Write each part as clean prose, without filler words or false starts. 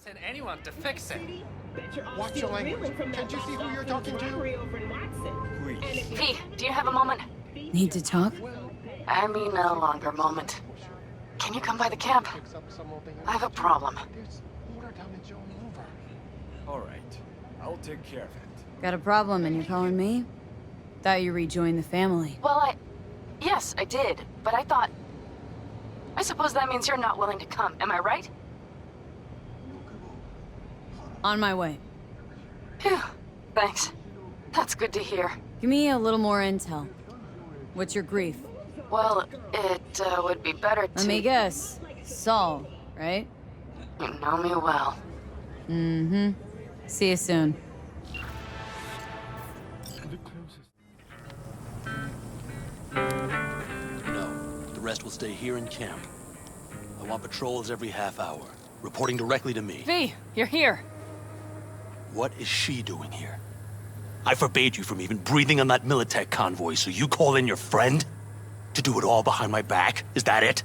send anyone to fix it. Watch your language. Can't you see who you're talking to? Please. V, do you have a moment? Need to talk? I mean a longer moment. Can you come by the camp? I have a problem. Alright, I'll take care of it. Got a problem and you're calling me? Thought you rejoined the family. Well, yes, I did, but I thought... I suppose that means you're not willing to come, am I right? On my way. Phew, thanks. That's good to hear. Give me a little more intel. What's your grief? Well, it would be better to... Let me guess. Saul, right? You know me well. Mm-hmm. See you soon. No, the rest will stay here in camp. I want patrols every half hour, reporting directly to me. V, you're here. What is she doing here? I forbade you from even breathing on that Militech convoy, so you call in your friend? To do it all behind my back? Is that it?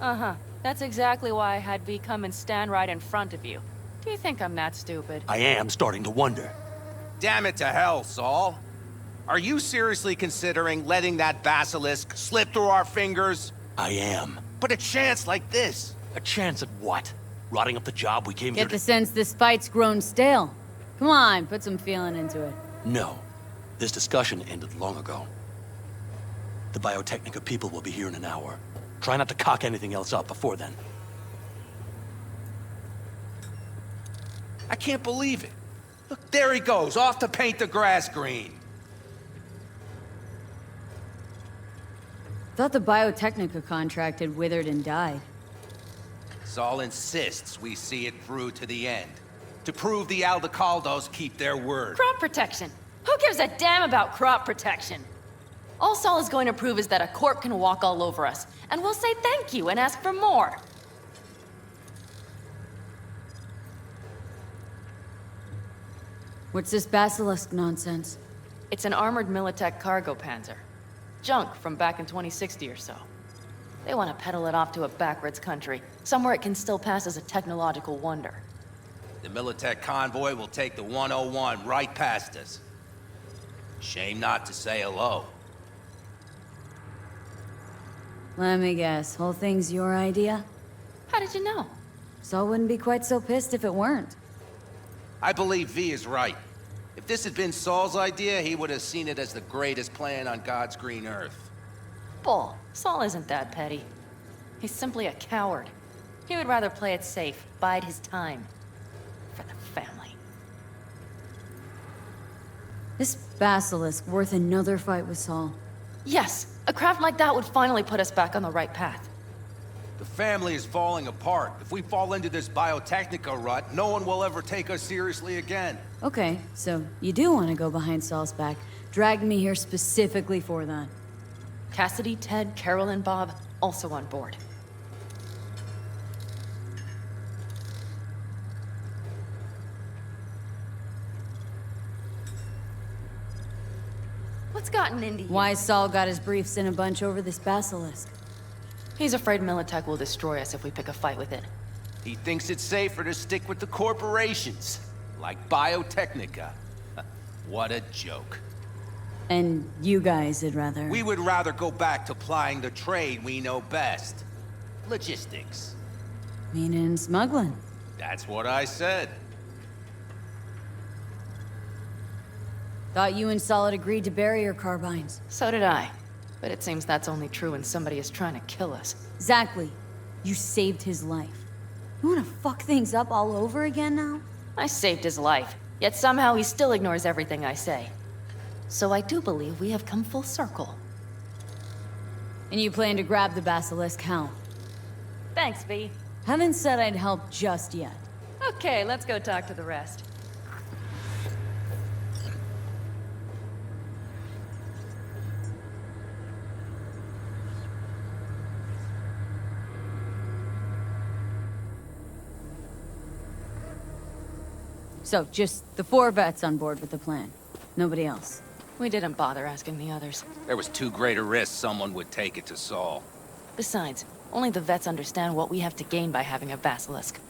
Uh-huh. That's exactly why I had V come and stand right in front of you. Do you think I'm that stupid? I am starting to wonder. Damn it to hell, Saul. Are you seriously considering letting that basilisk slip through our fingers? I am. But a chance like this. A chance at what? Rotting up the job we came here Get to... the sense this fight's grown stale. Come on, put some feeling into it. No. This discussion ended long ago. The Biotechnica people will be here in an hour. Try not to cock anything else up before then. I can't believe it. Look, there he goes, off to paint the grass green. Thought the Biotechnica contract had withered and died. Saul insists we see it through to the end. To prove the Aldecaldos keep their word. Crop protection. Who gives a damn about crop protection? All Saul is going to prove is that a corp can walk all over us, and we'll say thank you and ask for more. What's this basilisk nonsense? It's an armored Militech cargo panzer. Junk from back in 2060 or so. They want to peddle it off to a backwards country, somewhere it can still pass as a technological wonder. The Militech convoy will take the 101 right past us. Shame not to say hello. Let me guess, whole thing's your idea? How did you know? Saul wouldn't be quite so pissed if it weren't. I believe V is right. If this had been Saul's idea, he would have seen it as the greatest plan on God's green earth. Bull. Saul isn't that petty. He's simply a coward. He would rather play it safe, bide his time. For the family. This basilisk worth another fight with Saul. Yes, a craft like that would finally put us back on the right path. The family is falling apart. If we fall into this Biotechnica rut, no one will ever take us seriously again. Okay, so you do want to go behind Saul's back. Dragged me here specifically for that. Cassidy, Ted, Carol, and Bob also on board. What's gotten into you? Why Saul got his briefs in a bunch over this basilisk? He's afraid Militech will destroy us if we pick a fight with it. He thinks it's safer to stick with the corporations, like Biotechnica. What a joke. And you guys would rather... We would rather go back to plying the trade we know best. Logistics. Meaning smuggling. That's what I said. Thought you and Saul had agreed to bury your carbines. So did I. But it seems that's only true when somebody is trying to kill us. Exactly. You saved his life. You wanna fuck things up all over again now? I saved his life, yet somehow he still ignores everything I say. So I do believe we have come full circle. And you plan to grab the basilisk, how? Thanks, V. Haven't said I'd help just yet. Okay, let's go talk to the rest. So, just the 4 vets on board with the plan. Nobody else. We didn't bother asking the others. There was too great a risk someone would take it to Saul. Besides, only the vets understand what we have to gain by having a basilisk.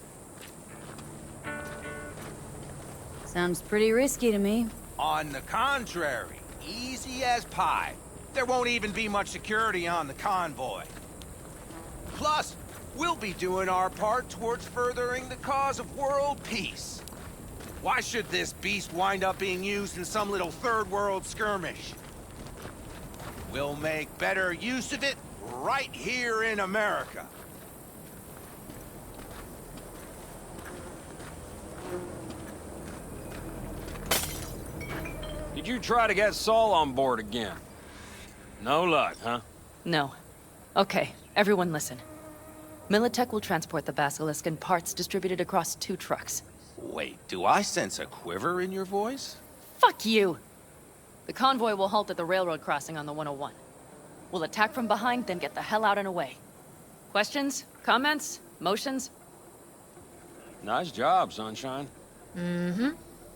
Sounds pretty risky to me. On the contrary, easy as pie. There won't even be much security on the convoy. Plus, we'll be doing our part towards furthering the cause of world peace. Why should this beast wind up being used in some little third world skirmish? We'll make better use of it right here in America. Did you try to get Saul on board again? No luck, huh? No. Okay, everyone listen. Militech will transport the Basilisk in parts distributed across 2 trucks. Wait, do I sense a quiver in your voice? Fuck you! The convoy will halt at the railroad crossing on the 101. We'll attack from behind, then get the hell out and away. Questions? Comments? Motions? Nice job, Sunshine. Mm-hmm.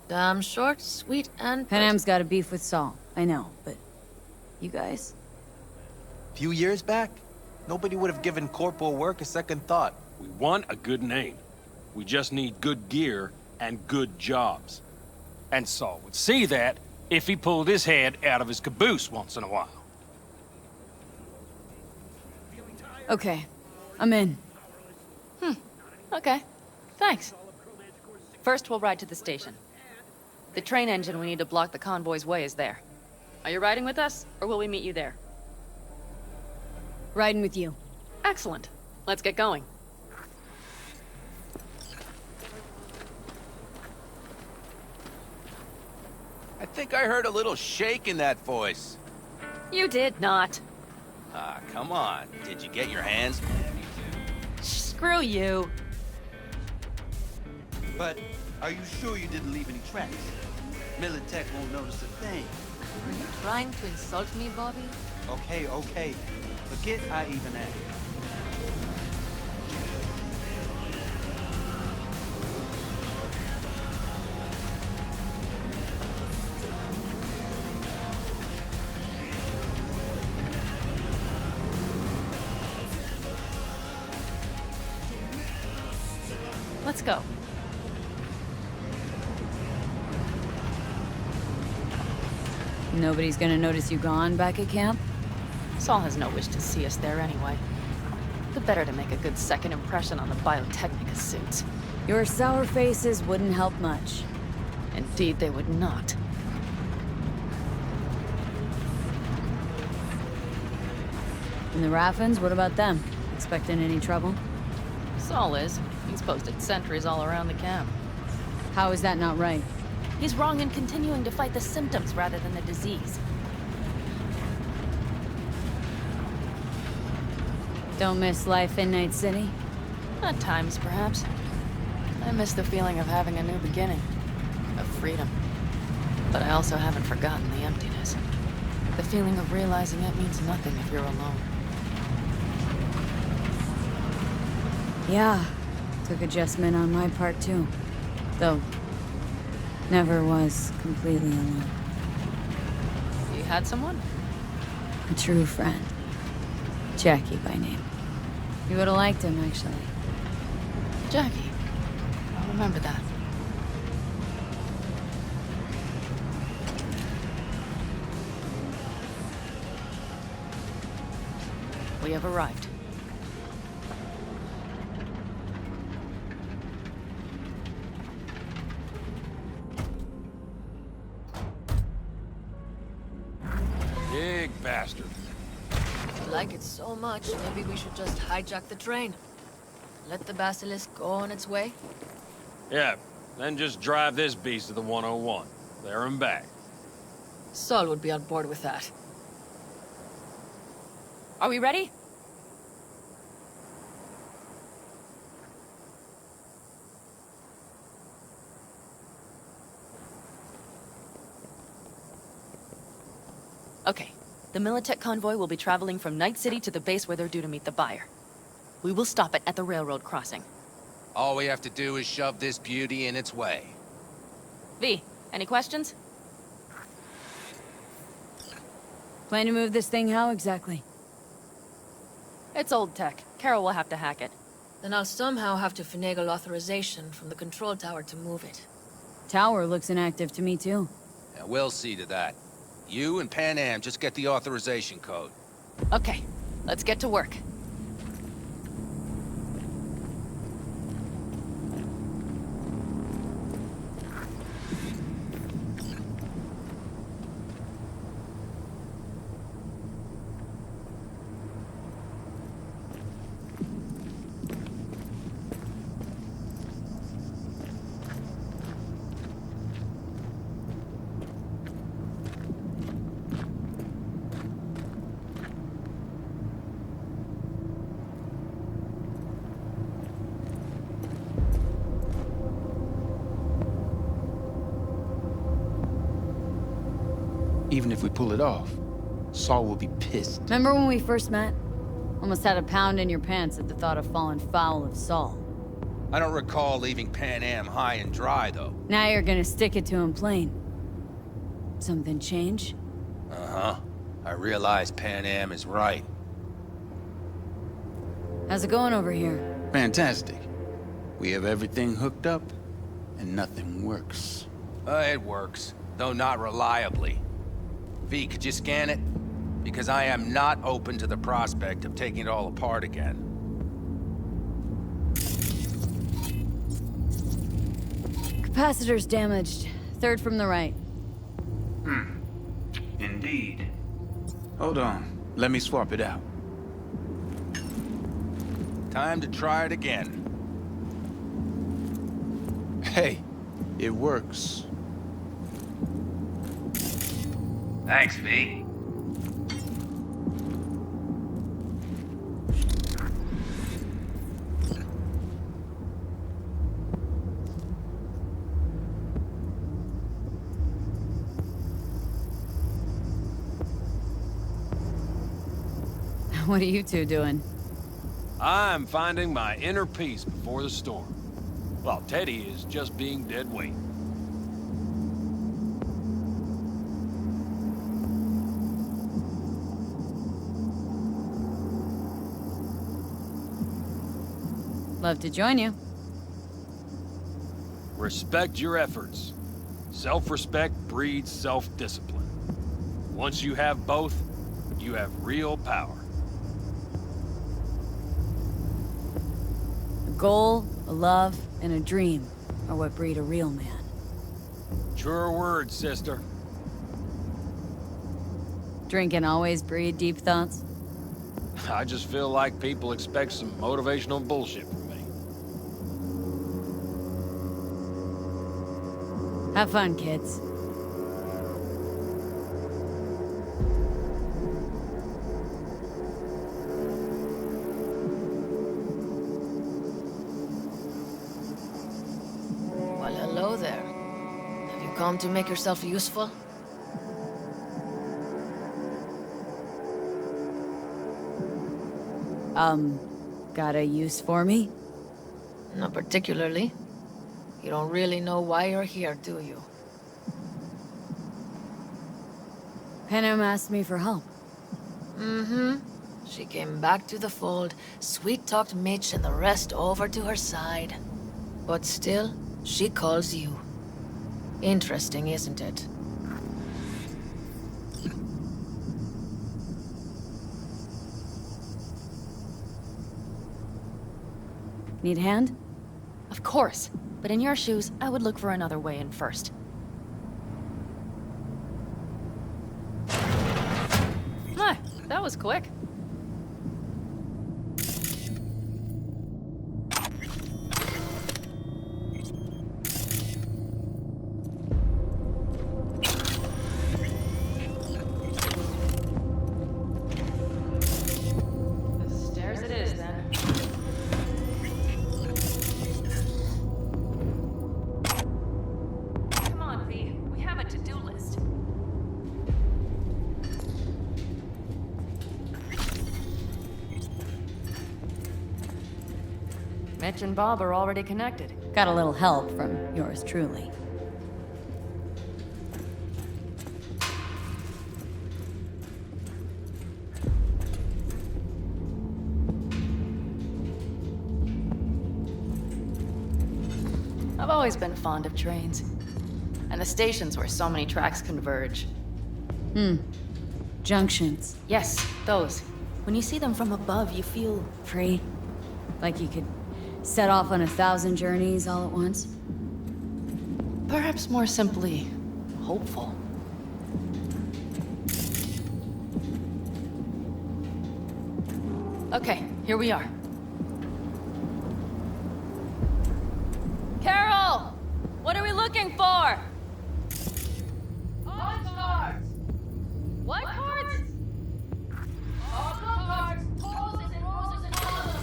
Damn short, sweet, and... Panam's got a beef with Saul. I know, but... You guys? Few years back, nobody would have given corporal work a second thought. We want a good name. We just need good gear and good jobs. And Saul would see that if he pulled his head out of his caboose once in a while. Okay, I'm in. Okay. Thanks. First, we'll ride to the station. The train engine we need to block the convoy's way is there. Are you riding with us, or will we meet you there? Riding with you. Excellent. Let's get going. I think I heard a little shake in that voice. You did not. Ah, come on. Did you get your hands? Screw you. But are you sure you didn't leave any tracks? Militech won't notice a thing. Are you trying to insult me, Bobby? Okay. Forget I even asked. Let's go. Nobody's gonna notice you gone back at camp? Saul has no wish to see us there anyway. The better to make a good second impression on the Biotechnica suits. Your sour faces wouldn't help much. Indeed, they would not. And the Raffins, what about them? Expecting any trouble? Saul is. He's posted sentries all around the camp. How is that not right? He's wrong in continuing to fight the symptoms rather than the disease. Don't miss life in Night City? At times, perhaps. I miss the feeling of having a new beginning. Of freedom. But I also haven't forgotten the emptiness. The feeling of realizing it means nothing if you're alone. Yeah. Took adjustment on my part, too. Though, never was completely alone. You had someone? A true friend. Jackie by name. You would've liked him, actually. Jackie. I'll remember that. We have arrived. Big bastard. I like it so much, maybe we should just hijack the train. Let the Basilisk go on its way. Yeah, then just drive this beast to the 101. There and back. Saul would be on board with that. Are we ready? Okay. The Militech convoy will be traveling from Night City to the base where they're due to meet the buyer. We will stop it at the railroad crossing. All we have to do is shove this beauty in its way. V, any questions? Plan to move this thing how exactly? It's old tech. Carol will have to hack it. Then I'll somehow have to finagle authorization from the control tower to move it. Tower looks inactive to me, too. Yeah, we'll see to that. You and Panam just get the authorization code. Okay, let's get to work. Even if we pull it off, Saul will be pissed. Remember when we first met? Almost had a pound in your pants at the thought of falling foul of Saul. I don't recall leaving Panam high and dry, though. Now you're gonna stick it to him plain. Something change? Uh-huh. I realize Panam is right. How's it going over here? Fantastic. We have everything hooked up, and nothing works. It works, though not reliably. V, could you scan it? Because I am not open to the prospect of taking it all apart again. Capacitor's damaged. Third from the right. Indeed. Hold on. Let me swap it out. Time to try it again. Hey, it works. Thanks, V. What are you two doing? I'm finding my inner peace before the storm, while Teddy is just being dead weight. Love to join you. Respect your efforts. Self-respect breeds self-discipline. Once you have both, you have real power. A goal, a love, and a dream are what breed a real man. Truer words, sister. Drinking always breed deep thoughts? I just feel like people expect some motivational bullshit from me. Have fun, kids. Well, hello there. Have you come to make yourself useful? Got a use for me? Not particularly. You don't really know why you're here, do you? Panam asked me for help. Mm-hmm. She came back to the fold, sweet-talked Mitch and the rest over to her side. But still, she calls you. Interesting, isn't it? Need a hand? Of course. But in your shoes, I would look for another way in first. My, that was quick. The stairs it is, then. Mitch and Bob are already connected. Got a little help from yours truly. I've always been fond of trains. and the stations where so many tracks converge. Junctions. Yes, those. When you see them from above, you feel... Free. Like you could set off on 1,000 journeys all at once. perhaps more simply, hopeful. Okay, here we are. Carol! What are we looking for? On cards! What cards? All the cards, roses and roses and all of them.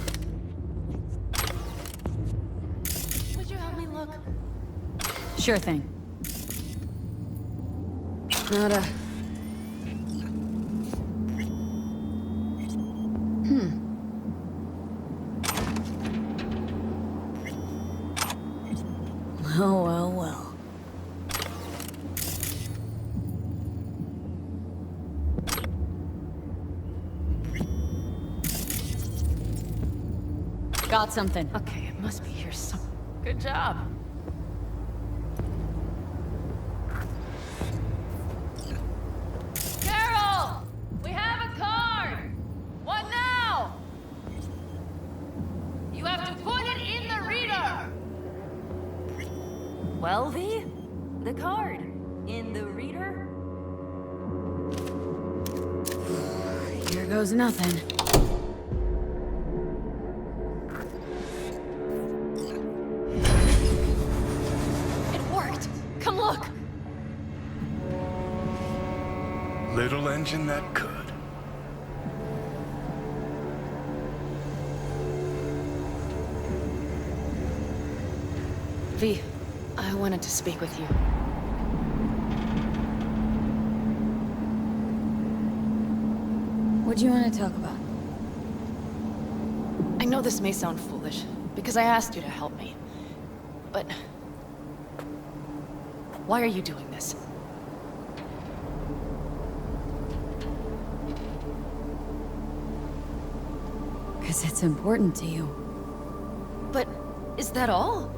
Would you have me look? Sure thing. Nada. Oh, well, well. Got something. Okay, it must be here some. Good job. Carol! We have a card! What now? You have to put it in the reader! Well, V? The card. In the reader? Here goes nothing. It worked! Come look! Little engine that could. V, I wanted to speak with you. What do you want to talk about? I know this may sound foolish, because I asked you to help me. But... why are you doing this? Because it's important to you. But is that all?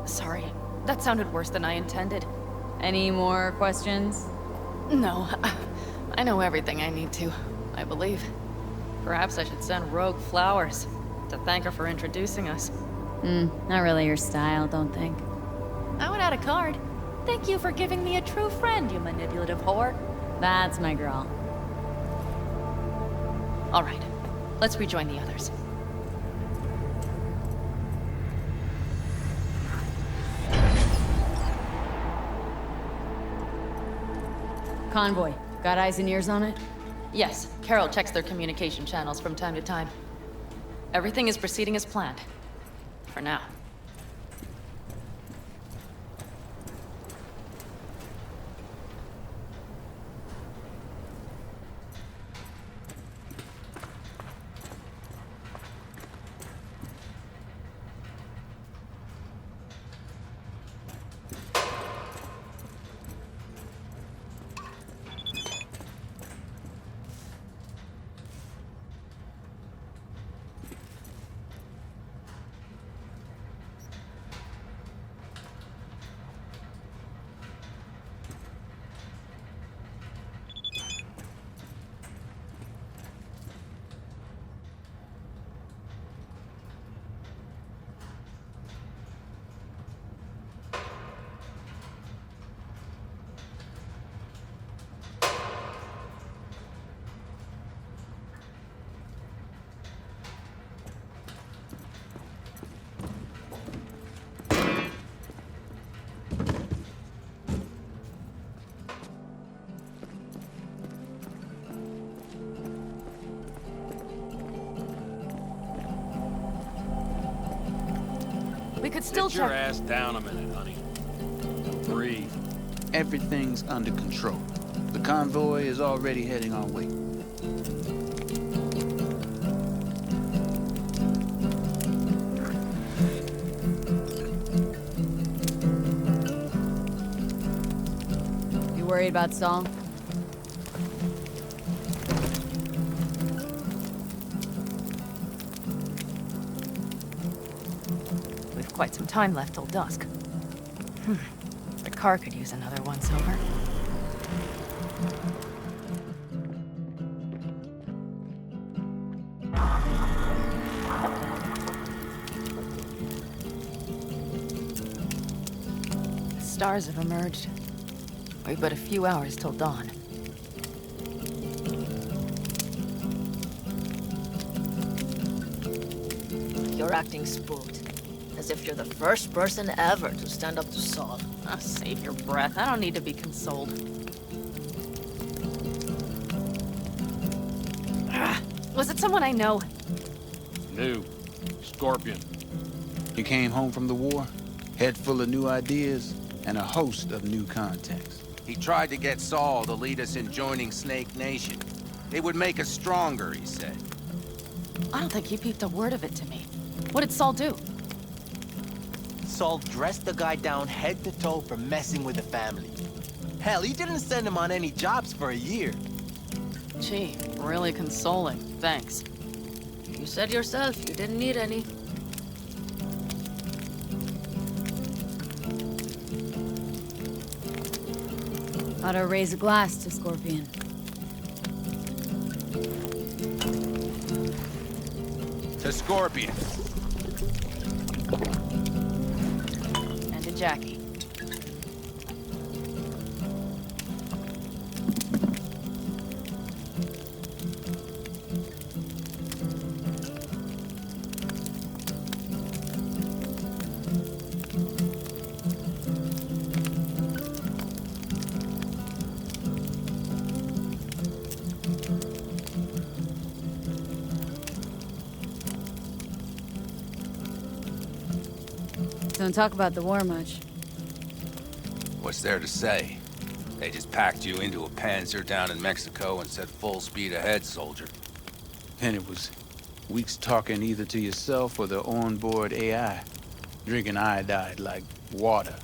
Sorry, that sounded worse than I intended. Any more questions? No, I know everything I need to, I believe. Perhaps I should send Rogue flowers to thank her for introducing us. Not really your style, don't think. I would add a card. Thank you for giving me a true friend, you manipulative whore. That's my girl. All right, let's rejoin the others. Convoy. Got eyes and ears on it? Yes, Carol checks their communication channels from time to time. Everything is proceeding as planned. For now. We could still Sit your check. ass down a minute, honey. Breathe. Everything's under control. The convoy is already heading our way. You worried about Saul? We've quite some time left till dusk. The car could use another once-over. The stars have emerged. We've but a few hours till dawn. You're acting spooked. As if you're the first person ever to stand up to Saul. Oh, save your breath. I don't need to be consoled. Was it someone I know? New. Scorpion. You came home from the war, head full of new ideas, and a host of new contacts. He tried to get Saul to lead us in joining Snake Nation. It would make us stronger, he said. I don't think he peeped a word of it to me. What did Saul do? Saul dressed the guy down head to toe for messing with the family. Hell, he didn't send him on any jobs for a year. Gee, really consoling. Thanks. You said yourself you didn't need any. Ought to raise a glass to Scorpion. To Scorpion. And to Jackie. Don't talk about the war much. What's there to say? They just packed you into a Panzer down in Mexico and said full speed ahead, soldier. And it was weeks talking either to yourself or the onboard AI, drinking iodide like water,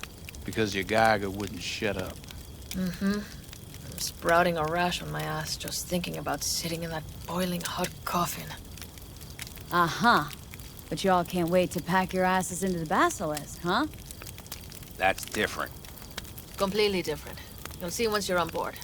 because your Geiger wouldn't shut up. Mm-hmm. I'm sprouting a rash on my ass just thinking about sitting in that boiling hot coffin. Uh-huh. But y'all can't wait to pack your asses into the Basilisk, huh? That's different. Completely different. You'll see once you're on board.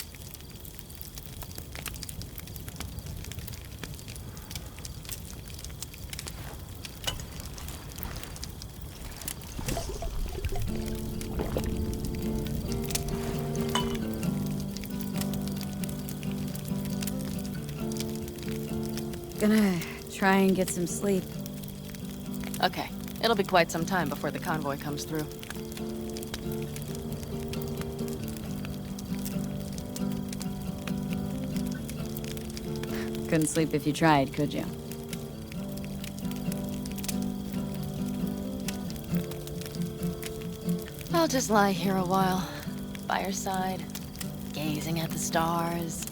Gonna try and get some sleep. Okay, it'll be quite some time before the convoy comes through. Couldn't sleep if you tried, could you? I'll just lie here a while, by your side, gazing at the stars.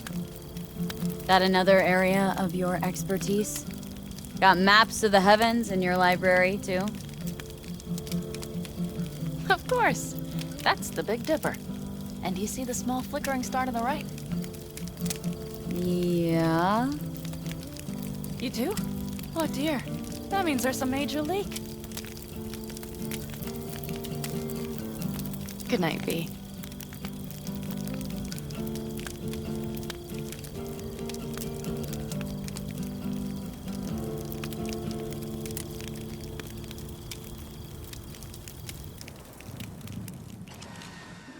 That another area of your expertise? Got maps of the heavens in your library, too? Of course. That's the Big Dipper. And you see the small flickering star to the right? Yeah? You do? Oh dear. That means there's a major leak. Good night, V.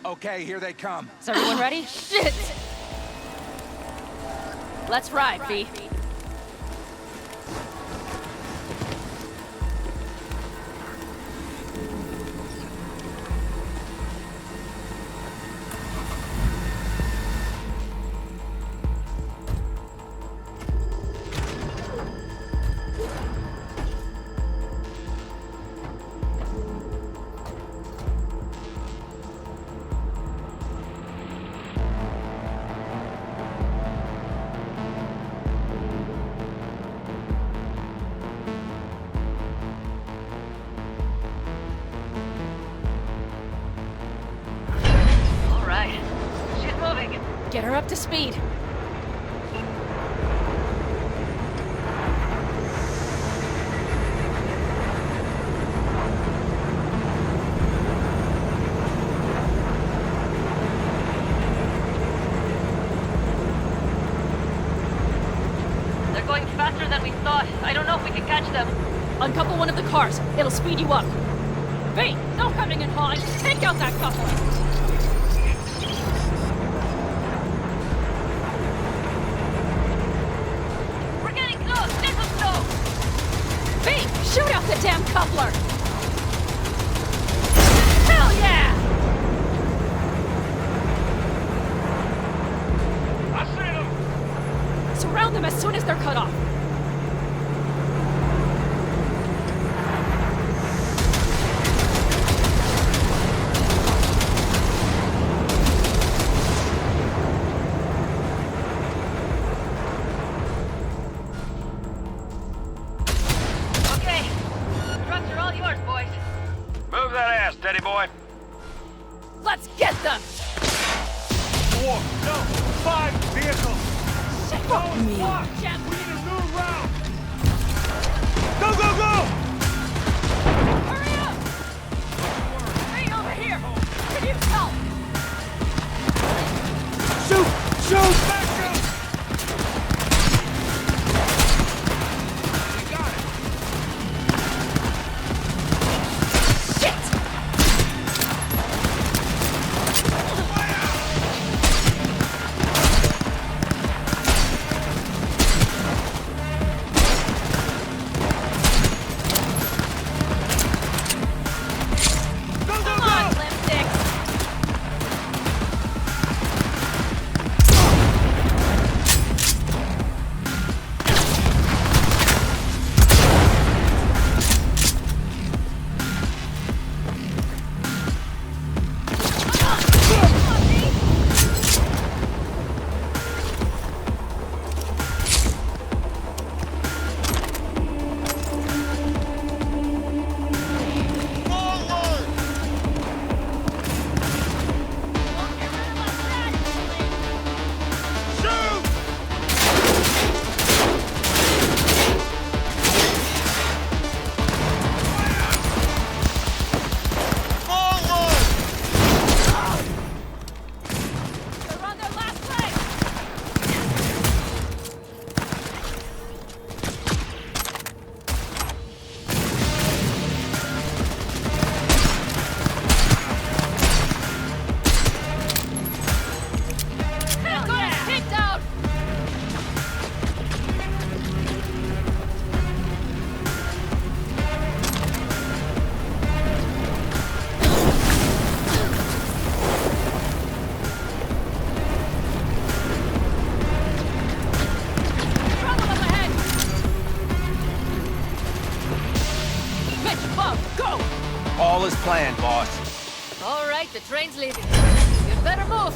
Okay, here they come. Is everyone ready? Shit! Let's ride, V. Get her up to speed. I don't know if we can catch them. Uncouple one of the cars. It'll speed you up. V, no hemming and hawing. Take out that coupler. We're getting close. Let them go. V, shoot out the damn coupler. Hell yeah! I see them! Surround them as soon as they're cut off. Okay. Trucks are all yours, boys. Move that ass, Teddy boy. Let's get them! 4, no, 5 vehicles. Fuck me. Champ, we need a new route. Go, go, go! Hurry up! Hey, over here! Can you help? Shoot! Shoot! Back up! We got it. Shit! Come on, lipsticks. They're on their last leg! Hell yeah! Kicked out! Trouble up ahead! Mitch, Bob, go! All is planned, boss. All right, the train's leaving. You'd better move.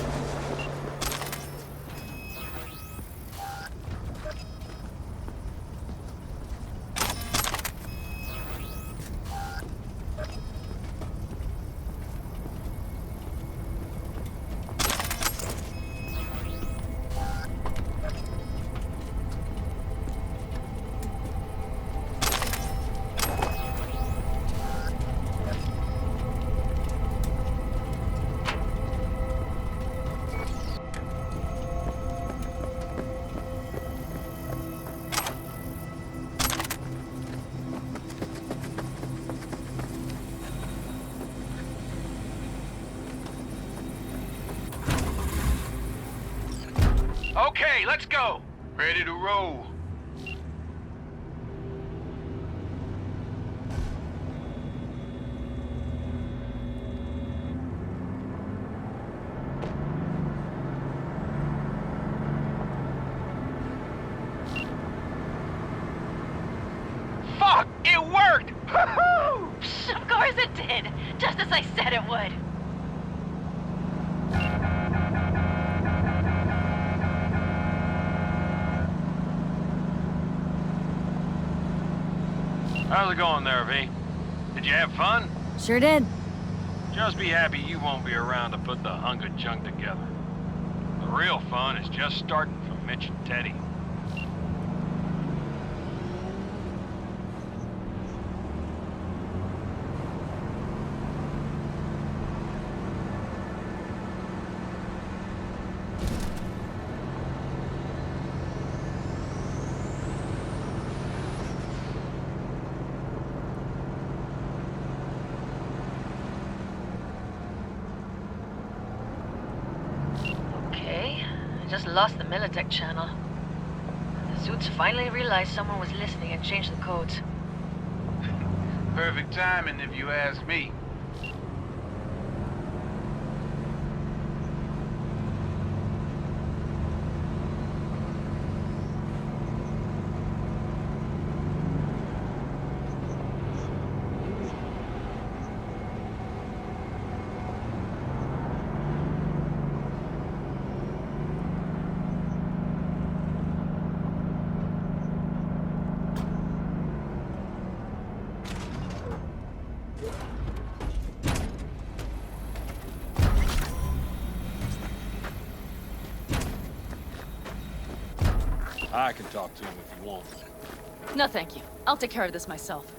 Okay, let's go. Ready to roll. Fuck! It worked! Woohoo! Of course it did. Just as I said it would. How's it going there, V? Did you have fun? Sure did. Just be happy you won't be around to put the hunk of junk together. The real fun is just starting for Mitch and Teddy. lost the Militech channel. The suits finally realized someone was listening and changed the codes. Perfect timing, if you ask me. I can talk to him if you want. No, thank you. I'll take care of this myself.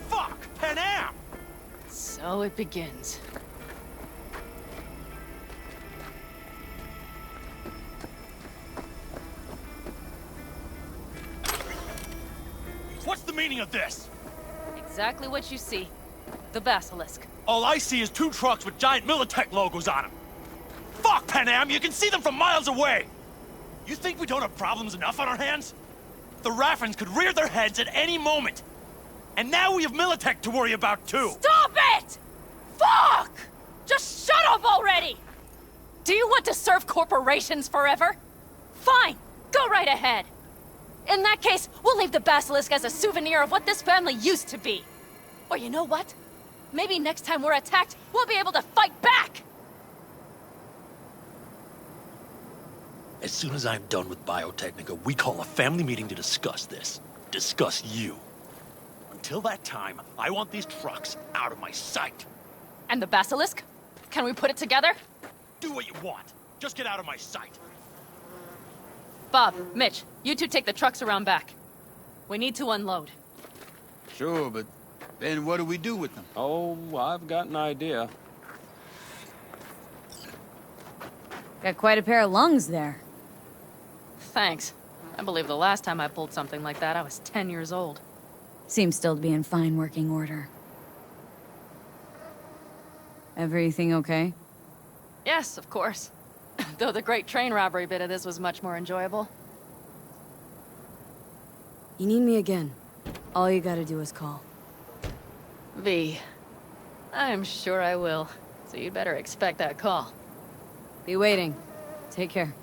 Fuck! Panam! So it begins. What's the meaning of this? Exactly what you see. The Basilisk. All I see is 2 trucks with giant Militech logos on them. Fuck, Panam! You can see them from miles away! You think we don't have problems enough on our hands? The Raffens could rear their heads at any moment. And now we have Militech to worry about, too! Stop it! Fuck! Just shut up already! Do you want to serve corporations forever? Fine! Go right ahead! In that case, we'll leave the Basilisk as a souvenir of what this family used to be. Or you know what? Maybe next time we're attacked, we'll be able to fight back! As soon as I'm done with Biotechnica, we call a family meeting to discuss this. Discuss you. Until that time, I want these trucks out of my sight. And the Basilisk? Can we put it together? Do what you want. Just get out of my sight. Bob, Mitch, you two take the trucks around back. We need to unload. Sure, but then what do we do with them? Oh, I've got an idea. Got quite a pair of lungs there. Thanks. I believe the last time I pulled something like that, I was 10 years old. Seems still to be in fine working order. Everything okay? Yes, of course. Though the great train robbery bit of this was much more enjoyable. You need me again. All you gotta do is call. V. I'm sure I will. So you'd better expect that call. Be waiting. Take care.